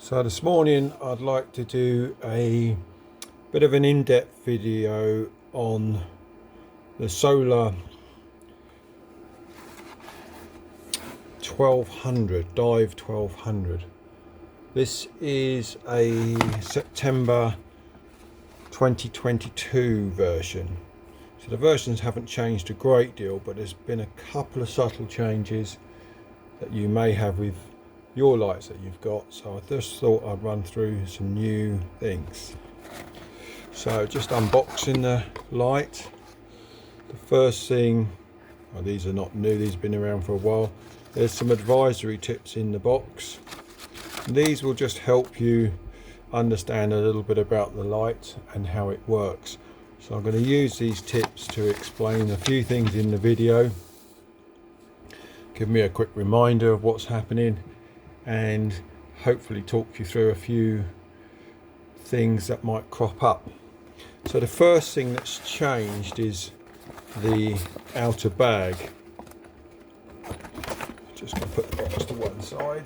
So this morning I'd like to do a bit of an in-depth video on the Sola 1200, Dive 1200. This is a September 2022 version. So the versions haven't changed a great deal, but there's been a couple of subtle changes that you may have with your lights that you've got. So I just thought I'd run through some new things. So just unboxing the light. The first thing, well, these are not new, these have been around for a while. There's some advisory tips in the box. And these will just help you understand a little bit about the light and how it works. So I'm going to use these tips to explain a few things in the video, give me a quick reminder of what's happening, and hopefully talk you through a few things that might crop up. So the first thing that's changed is the outer bag. Just going to put the box to one side.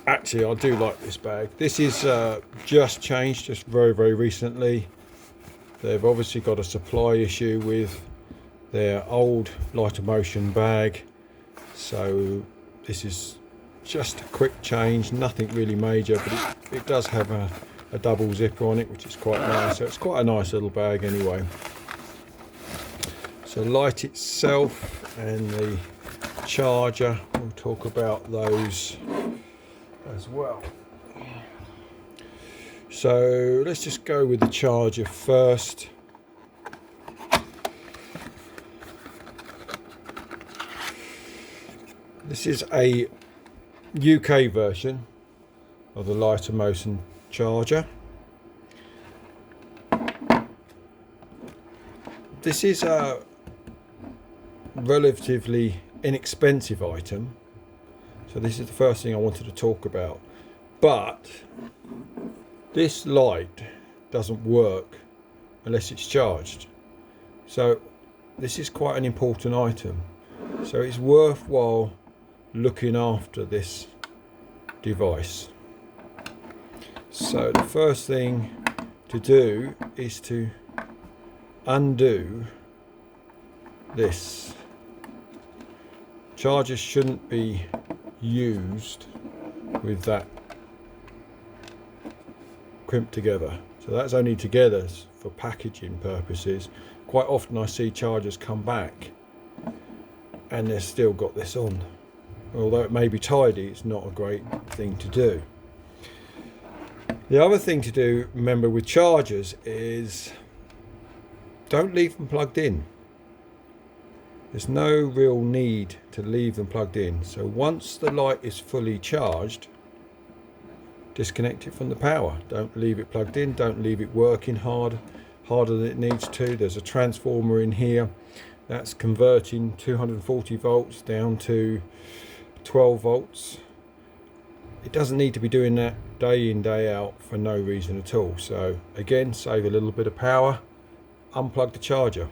Actually, I do like this bag. This is just changed, just very recently. They've obviously got a supply issue with their old lighter motion bag, so this is just a quick change, nothing really major, but it does have a double zipper on it, which is quite nice. So it's quite a nice little bag anyway. So light itself and the charger, we'll talk about those as well. So let's just go with the charger first. This is a UK version of the lighter motion charger. This is a relatively inexpensive item, so this is the first thing I wanted to talk about. But this light doesn't work unless it's charged, so this is quite an important item. So it's worthwhile looking after this device. So the first thing to do is to undo this. Chargers shouldn't be used with that crimped together, so that's only together for packaging purposes. Quite often I see chargers come back and they've still got this on. Although it may be tidy, it's not a great thing to do. The other thing to do, remember, with chargers is don't leave them plugged in. There's no real need to leave them plugged in. So once the light is fully charged, disconnect it from the power. Don't leave it plugged in, don't leave it working harder than it needs to. There's a transformer in here that's converting 240 volts down to 12 volts. It doesn't need to be doing that day in, day out for no reason at all. So again, save a little bit of power, unplug the charger.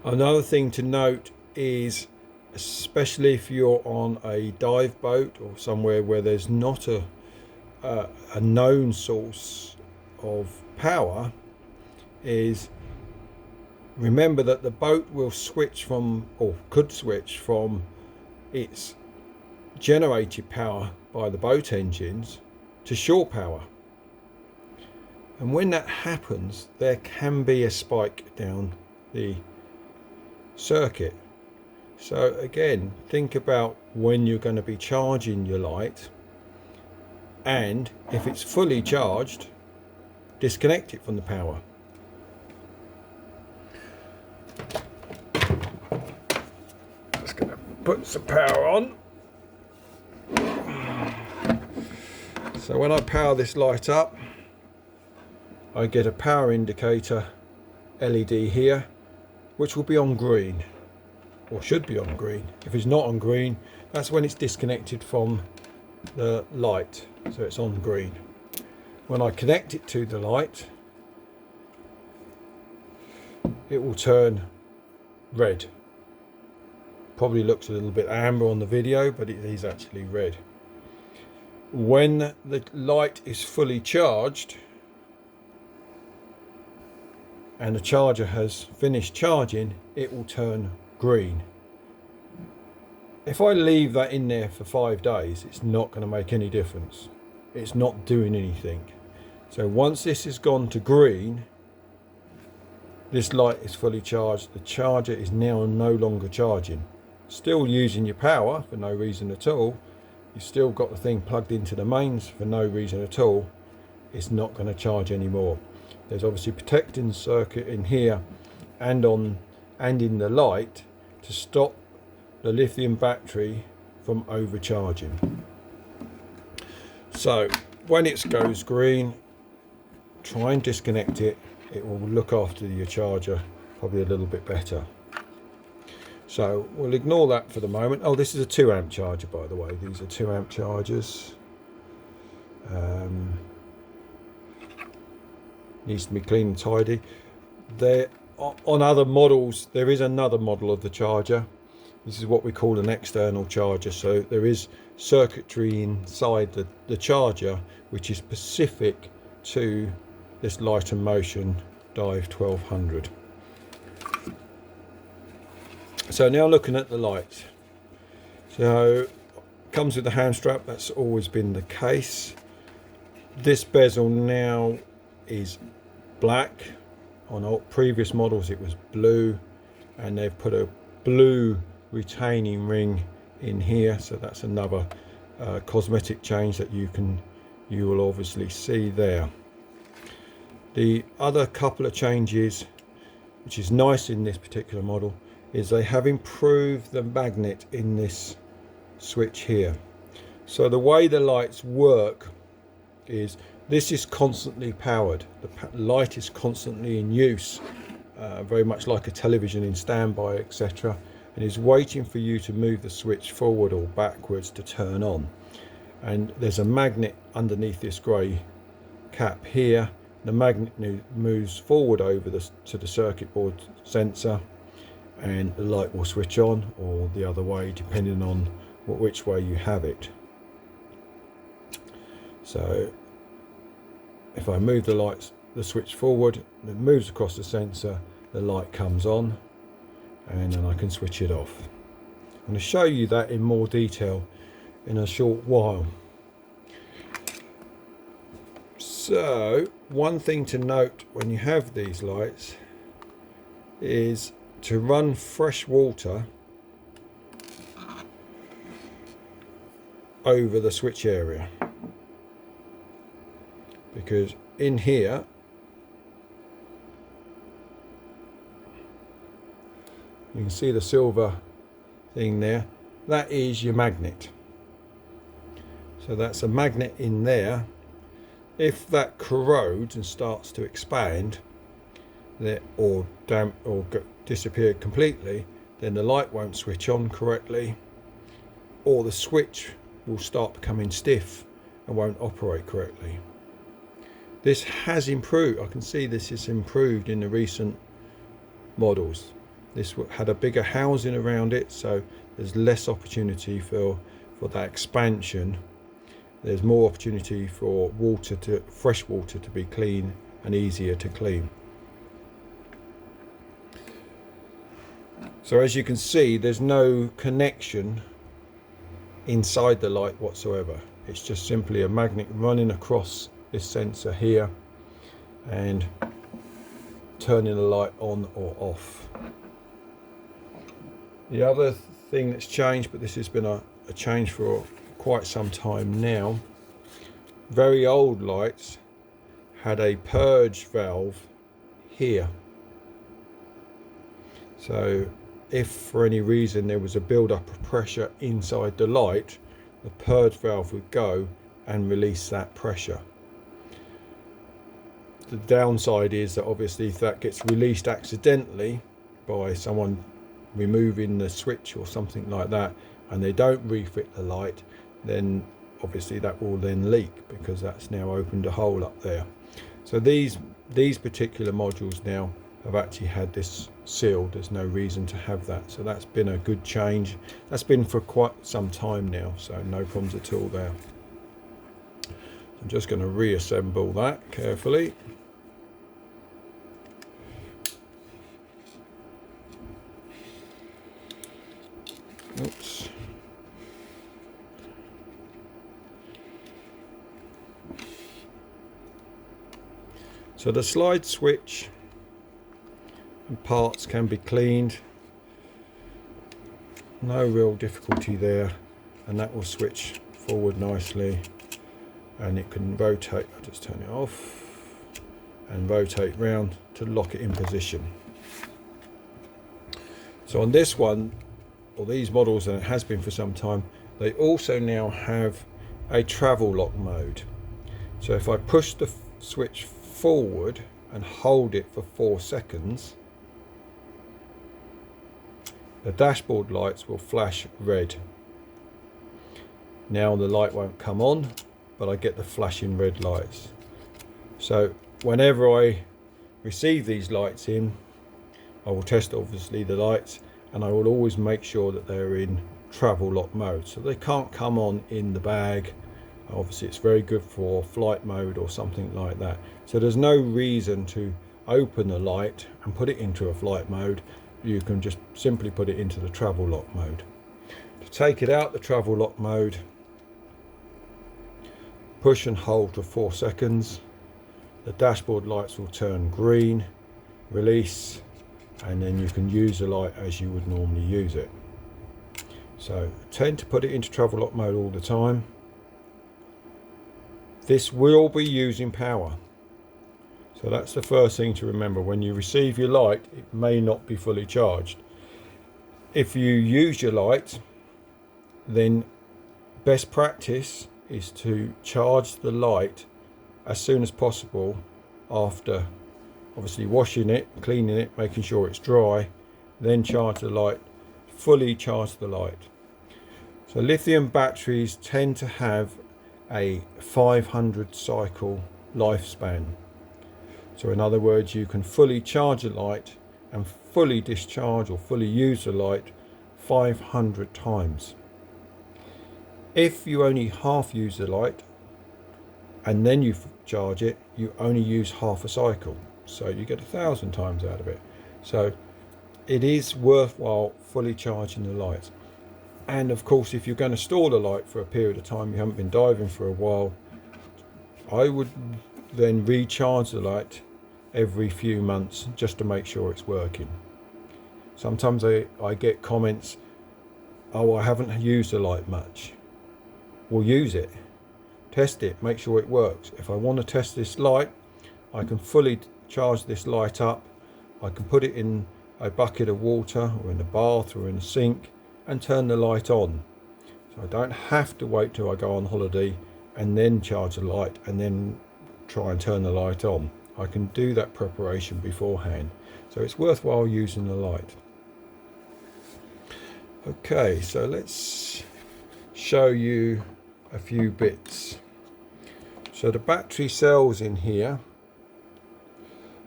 Another thing to note is, especially if you're on a dive boat or somewhere where there's not a known source of power, is remember that the boat will switch from, or could switch from, its generated power by the boat engines to shore power. And when that happens, there can be a spike down the circuit. So again, think about when you're going to be charging your light, and if it's fully charged, disconnect it from the power. Just going to put some power on. So when I power this light up, I get a power indicator LED here, which will be on green, or should be on green. If it's not on green, that's when it's disconnected from the light, so it's on green. When I connect it to the light, it will turn red. Probably looks a little bit amber on the video, but it is actually red. when the light is fully charged and the charger has finished charging, it will turn green. If I leave that in there for 5 days, it's not going to make any difference. It's not doing anything. So once this has gone to green, this light is fully charged. The charger is now no longer charging. Still using your power for no reason at all. You've still got the thing plugged into the mains for no reason at all. It's not going to charge anymore. There's obviously protecting circuit in here and in the light to stop the lithium battery from overcharging. So when it goes green, try and disconnect it. It will look after your charger probably a little bit better. So we'll ignore that for the moment. Oh, this is a 2 amp charger, by the way. These are 2 amp chargers. Needs to be clean and tidy. There, on other models, there is another model of the charger. This is what we call an external charger. So there is circuitry inside the charger which is specific to this Light and Motion Dive 1200. So now looking at the lights. So comes with the hand strap. That's always been the case. This bezel now is black. On previous models it was blue, and they've put a blue retaining ring in here, so that's another cosmetic change that you will obviously see there. The other couple of changes, which is nice in this particular model, is they have improved the magnet in this switch here. So the way the lights work is this is constantly powered. The light is constantly in use, very much like a television in standby, etc., and is waiting for you to move the switch forward or backwards to turn on. And there's a magnet underneath this grey cap here. The magnet moves forward over to the circuit board sensor, and the light will switch on, or the other way, depending on which way you have it. So if I move the switch forward, it moves across the sensor, the light comes on, and then I can switch it off. I'm going to show you that in more detail in a short while. So one thing to note when you have these lights is to run fresh water over the switch area, because in here you can see the silver thing there. That is your magnet. So that's a magnet in there. If that corrodes and starts to expand or disappear completely, then the light won't switch on correctly, or the switch will start becoming stiff and won't operate correctly. This has improved. I can see this is improved in the recent models. This had a bigger housing around it, so there's less opportunity for that expansion. There's more opportunity for fresh water to be clean and easier to clean. So as you can see, there's no connection inside the light whatsoever. It's just simply a magnet running across this sensor here and turning the light on or off. The other thing that's changed, but this has been a change for quite some time now, very old lights had a purge valve here. So if for any reason there was a build-up of pressure inside the light, the purge valve would go and release that pressure. The downside is that obviously if that gets released accidentally by someone removing the switch or something like that, and they don't refit the light, then obviously that will then leak, because that's now opened a hole up there. So these particular modules now have actually had this sealed. There's no reason to have that, so that's been a good change. That's been for quite some time now, so no problems at all there. I'm just going to reassemble that carefully. Oops. So the slide switch and parts can be cleaned, no real difficulty there, and that will switch forward nicely, and it can rotate. I'll just turn it off and rotate round to lock it in position. So on this one, or these models, and it has been for some time, they also now have a travel lock mode. So if I push the switch forward and hold it for 4 seconds, the dashboard lights will flash red. Now the light won't come on, but I get the flashing red lights. So whenever I receive these lights in, I will test obviously the lights, and I will always make sure that they're in travel lock mode, so they can't come on in the bag. Obviously it's very good for flight mode or something like that. So there's no reason to open the light and put it into a flight mode. You can just simply put it into the travel lock mode. To take it out the travel lock mode, push and hold for 4 seconds. The dashboard lights will turn green, release, and then you can use the light as you would normally use it. So tend to put it into travel lock mode all the time. This will be using power, so that's the first thing to remember. When you receive your light, it may not be fully charged. If you use your light, then best practice is to charge the light as soon as possible after obviously washing it, cleaning it, making sure it's dry, then charge the light, fully charge the light. So lithium batteries tend to have a 500 cycle lifespan. So in other words, you can fully charge the light and fully discharge or fully use the light 500 times. If you only half use the light and then you charge it, you only use half a cycle, so you get 1,000 times out of it. So it is worthwhile fully charging the light. And of course, if you're going to store the light for a period of time, you haven't been diving for a while, I would then recharge the light every few months just to make sure it's working. Sometimes I get comments, oh, I haven't used the light much. Well, use it, test it, make sure it works. If I want to test this light, I can fully charge this light up. I can put it in a bucket of water or in a bath or in a sink and turn the light on. So I don't have to wait till I go on holiday and then charge the light and then try and turn the light on. I can do that preparation beforehand. So it's worthwhile using the light. Okay, so let's show you a few bits. So the battery cells in here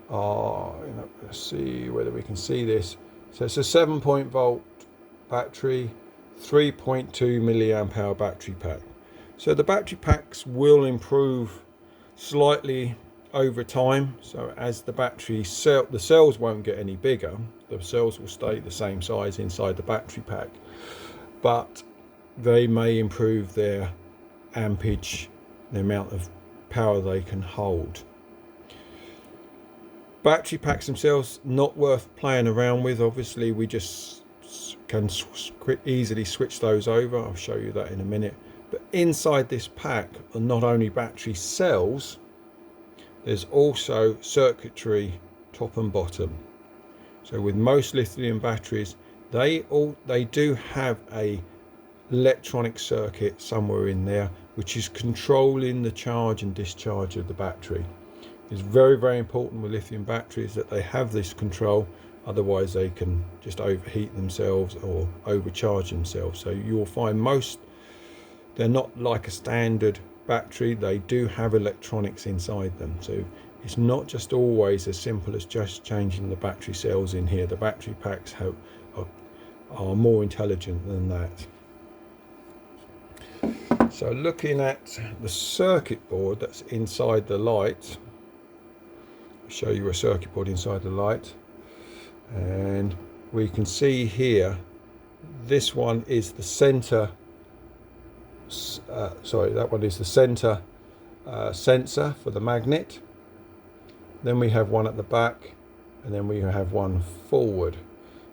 are, let's see whether we can see this. So it's a 7-volt battery, 3.2 milliamp hour battery pack. So the battery packs will improve slightly over time. So as the battery cell, the cells won't get any bigger, the cells will stay the same size inside the battery pack, but they may improve their ampage, the amount of power they can hold. Battery packs themselves not worth playing around with. Obviously we just can easily switch those over. I'll show you that in a minute. But inside this pack are not only battery cells, there's also circuitry top and bottom. So with most lithium batteries, they do have a electronic circuit somewhere in there which is controlling the charge and discharge of the battery. It's very, very important with lithium batteries that they have this control, otherwise they can just overheat themselves or overcharge themselves. So you'll find most, they're not like a standard battery, they do have electronics inside them. So it's not just always as simple as just changing the battery cells in here. The battery packs are more intelligent than that. So looking at the circuit board that's inside the light, I'll show you a circuit board inside the light, and we can see here this one is the center that one is the center sensor for the magnet. Then we have one at the back, and then we have one forward.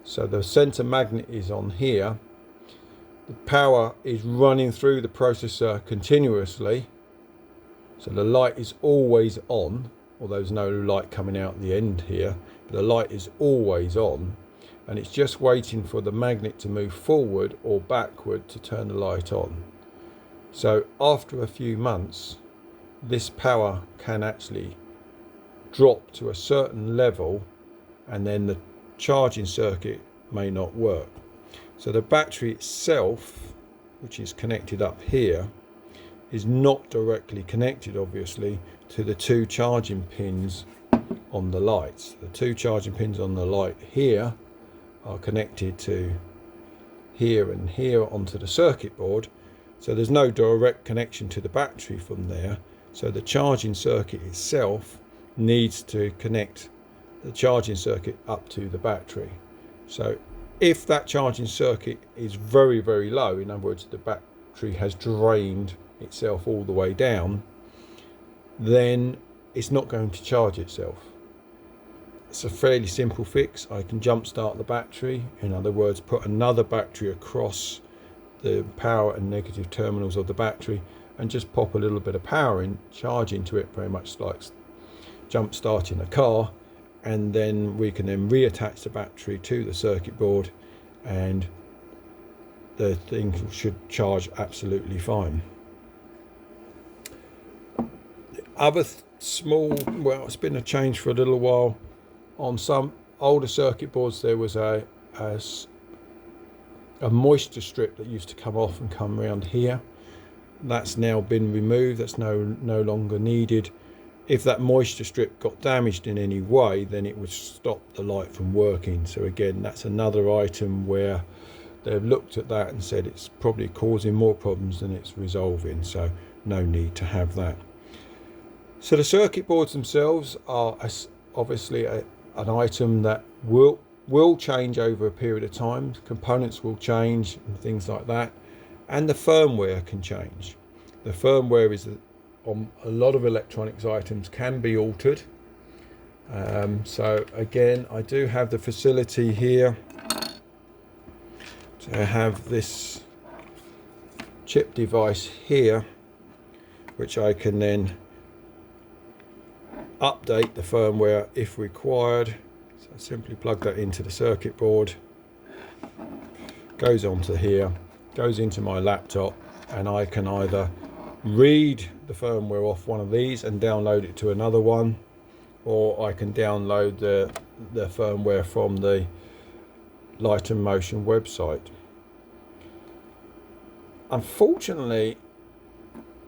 So the center magnet is on here. The power is running through the processor continuously, so the light is always on, although there's no light coming out the end here, but the light is always on, and it's just waiting for the magnet to move forward or backward to turn the light on. So after a few months, this power can actually drop to a certain level, and then the charging circuit may not work. So the battery itself, which is connected up here, is not directly connected, obviously, to the two charging pins on the lights. The two charging pins on the light here are connected to here and here onto the circuit board, so there's no direct connection to the battery from there. So the charging circuit itself needs to connect the charging circuit up to the battery. So if that charging circuit is very, very low, in other words the battery has drained itself all the way down, then it's not going to charge itself. It's a fairly simple fix. I can jump start the battery, in other words put another battery across the power and negative terminals of the battery, and just pop a little bit of power in, charge into it, very much like jump starting a car, and then we can then reattach the battery to the circuit board, and the thing should charge absolutely fine. The other small, well, it's been a change for a little while. On some older circuit boards there was a moisture strip that used to come off and come around here. That's now been removed. That's no longer needed. If that moisture strip got damaged in any way, then it would stop the light from working. So again, that's another item where they've looked at that and said it's probably causing more problems than it's resolving, so no need to have that. So the circuit boards themselves are obviously an item that will change over a period of time. Components will change and things like that, and the firmware can change. The firmware is on a lot of electronics items can be altered. So again, I do have the facility here to have this chip device here, which I can then update the firmware if required. So I simply plug that into the circuit board, goes onto here, goes into my laptop, and I can either read the firmware off one of these and download it to another one, or I can download the firmware from the Light and Motion website. Unfortunately,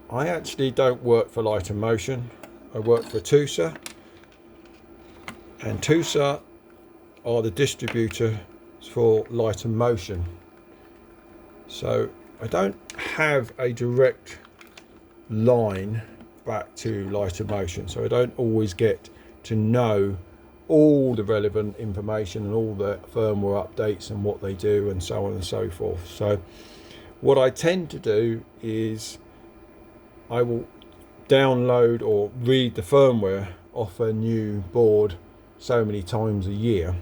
I actually don't work for Light and Motion. I work for TUSA, and TUSA are the distributor for Light and Motion. So I don't have a direct line back to Light and Motion, so I don't always get to know all the relevant information and all the firmware updates and what they do and so on and so forth. So what I tend to do is I will download or read the firmware off a new board so many times a year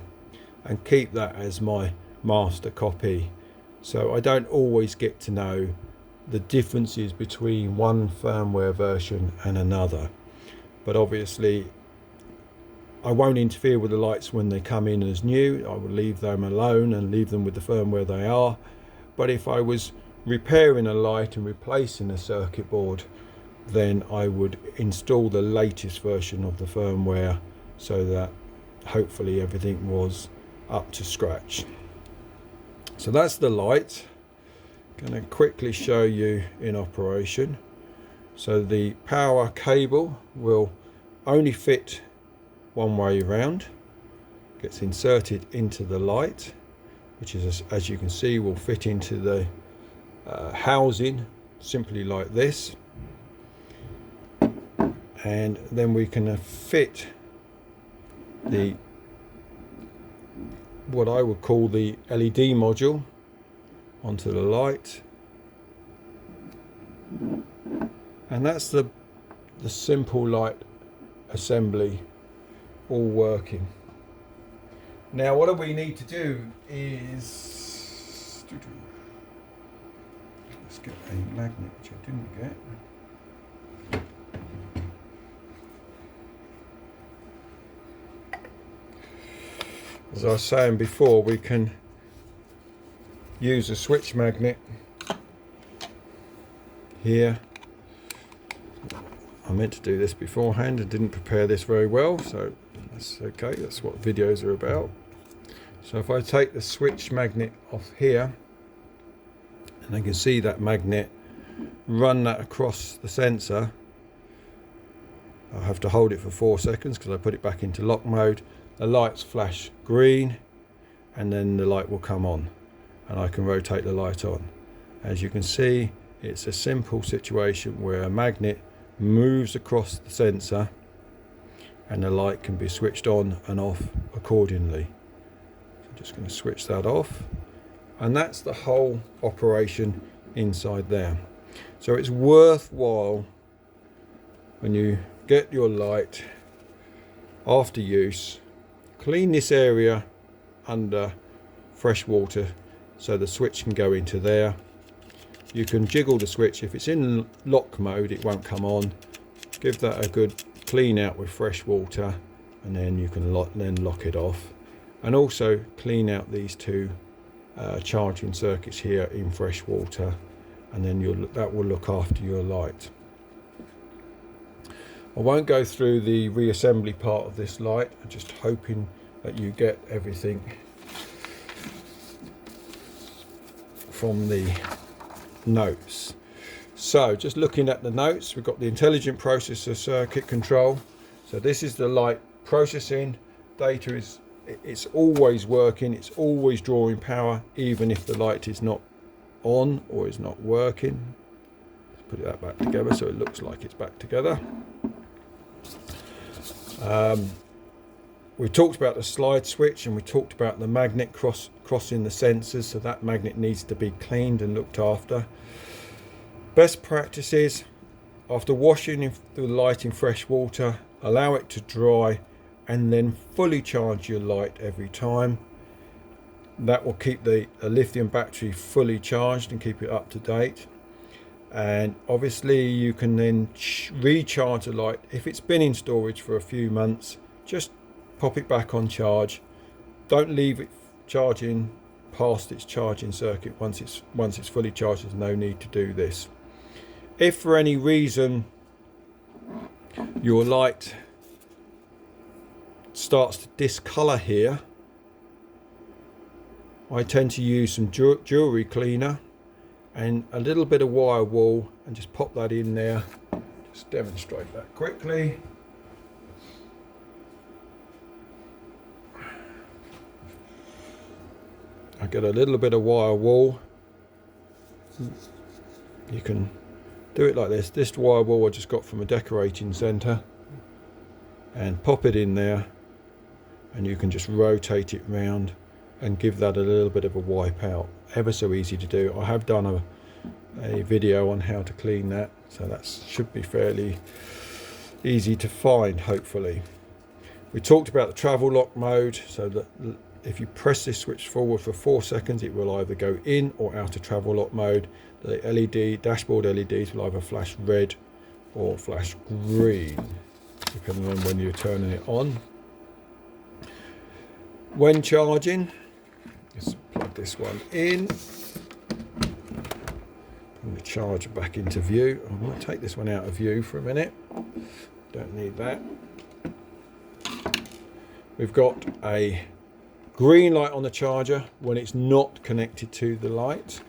and keep that as my master copy. So I don't always get to know the differences between one firmware version and another. But obviously I won't interfere with the lights when they come in as new. I will leave them alone and leave them with the firmware they are. But if I was repairing a light and replacing a circuit board, then I would install the latest version of the firmware so that hopefully everything was up to scratch. So that's the light. Going to quickly show you in operation. So the power cable will only fit one way around, gets inserted into the light, which is, as you can see, will fit into the housing simply like this, and then we can fit the what I would call the LED module onto the light, and that's the simple light assembly all working. Now what we need to do is let's get a magnet, which I didn't get. As I was saying before, we can use a switch magnet here. I meant to do this beforehand and didn't prepare this very well, so that's okay, that's what videos are about. So if I take the switch magnet off here, and I can see that magnet, run that across the sensor. I'll have to hold it for 4 seconds because I put it back into lock mode. The lights flash green and then the light will come on and I can rotate the light on. As you can see, it's a simple situation where a magnet moves across the sensor and the light can be switched on and off accordingly. So I'm just going to switch that off, and that's the whole operation inside there. So it's worthwhile when you get your light after use, clean this area under fresh water so the switch can go into there. You can jiggle the switch. If it's in lock mode, it won't come on. Give that a good clean out with fresh water, and then you can lock it off. And also clean out these two charging circuits here in fresh water, and then that will look after your light. I won't go through the reassembly part of this light. I'm just hoping that you get everything from the notes. So just looking at the notes, we've got the intelligent processor circuit control. So this is the light processing. Data is, it's always working, it's always drawing power even if the light is not on or is not working. Let's put that back together so it looks like it's back together. We talked about the slide switch and we talked about the magnet crossing the sensors, so that magnet needs to be cleaned and looked after. Best practices: after washing the light in fresh water, allow it to dry and then fully charge your light every time. That will keep the lithium battery fully charged and keep it up to date. And obviously you can then recharge the light. If it's been in storage for a few months, just pop it back on charge. Don't leave it charging past its charging circuit. Once it's fully charged, there's no need to do this. If for any reason your light starts to discolor here, I tend to use some jewelry cleaner and a little bit of wire wool and just pop that in there. Just demonstrate that quickly. I get a little bit of wire wool. You can do it like this. This wire wool I just got from a decorating centre, and pop it in there, and you can just rotate it round and give that a little bit of a wipe out. Ever so easy to do. I have done a video on how to clean that, so that should be fairly easy to find, hopefully. We talked about the travel lock mode, so that if you press this switch forward for 4 seconds, it will either go in or out of travel lock mode. The dashboard LEDs will either flash red or flash green, depending on when you're turning it on. When charging, just plug this one in. Put the charger back into view. I'm going to take this one out of view for a minute. Don't need that. We've got a green light on the charger when it's not connected to the light.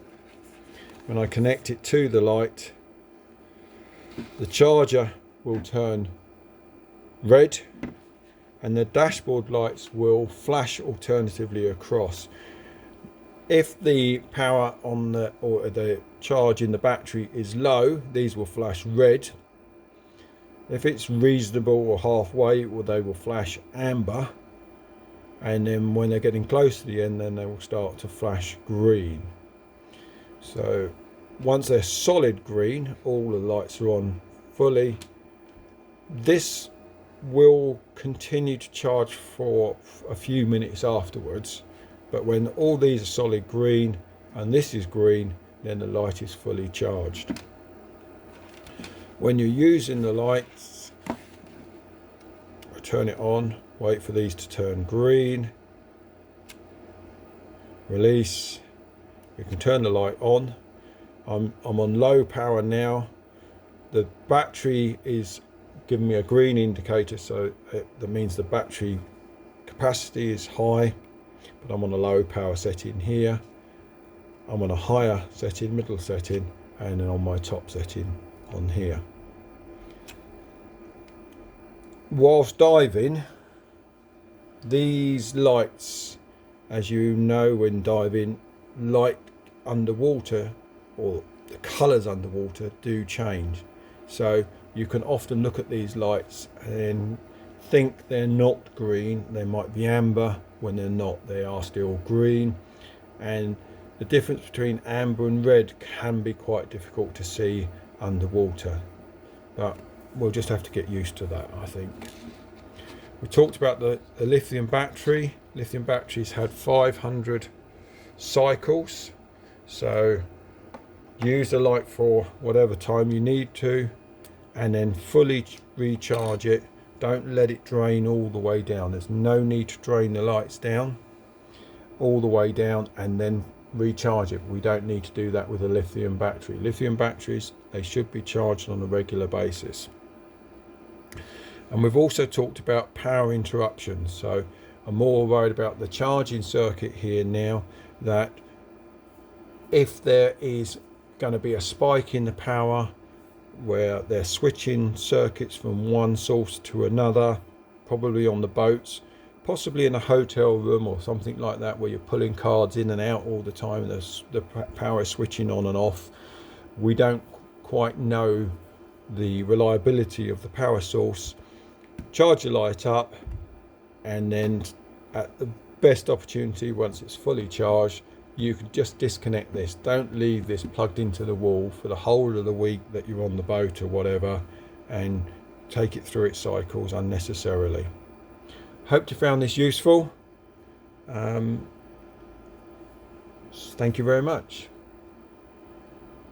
When I connect it to the light, the charger will turn red and the dashboard lights will flash alternatively across. If the power on the, or the charge in the battery is low, these will flash red. If it's reasonable or halfway, well, they will flash amber. And then when they're getting close to the end, then they will start to flash green. So once they're solid green, all the lights are on fully. This will continue to charge for a few minutes afterwards, but when all these are solid green and this is green, then the light is fully charged. When you're using the lights, turn it on, wait for these to turn green, release. You can turn the light on. I'm on low power now. The battery is giving me a green indicator, so that means the battery capacity is high, but I'm on a low power setting here. I'm on a higher setting, middle setting, and then on my top setting on here. Whilst diving, these lights, as you know, when diving, light underwater, or the colours underwater, do change. So you can often look at these lights and think they're not green. They might be amber when they're not. They are still green. And the difference between amber and red can be quite difficult to see underwater. But we'll just have to get used to that, I think. We talked about the lithium battery. Lithium batteries had 500 cycles. So use the light for whatever time you need to, and then fully recharge it. Don't let it drain all the way down. There's no need to drain the lights down all the way down and then recharge it. We don't need to do that with a lithium battery. Lithium batteries, they should be charged on a regular basis. And we've also talked about power interruptions. So I'm more worried about the charging circuit here now, that if there is going to be a spike in the power where they're switching circuits from one source to another, probably on the boats, possibly in a hotel room or something like that, where you're pulling cards in and out all the time, the power is switching on and off. We don't quite know the reliability of the power source. Charge your light up, and then at the best opportunity, once it's fully charged, you can just disconnect this. Don't leave this plugged into the wall for the whole of the week that you're on the boat or whatever, and take it through its cycles unnecessarily. Hope you found this useful. Thank you very much.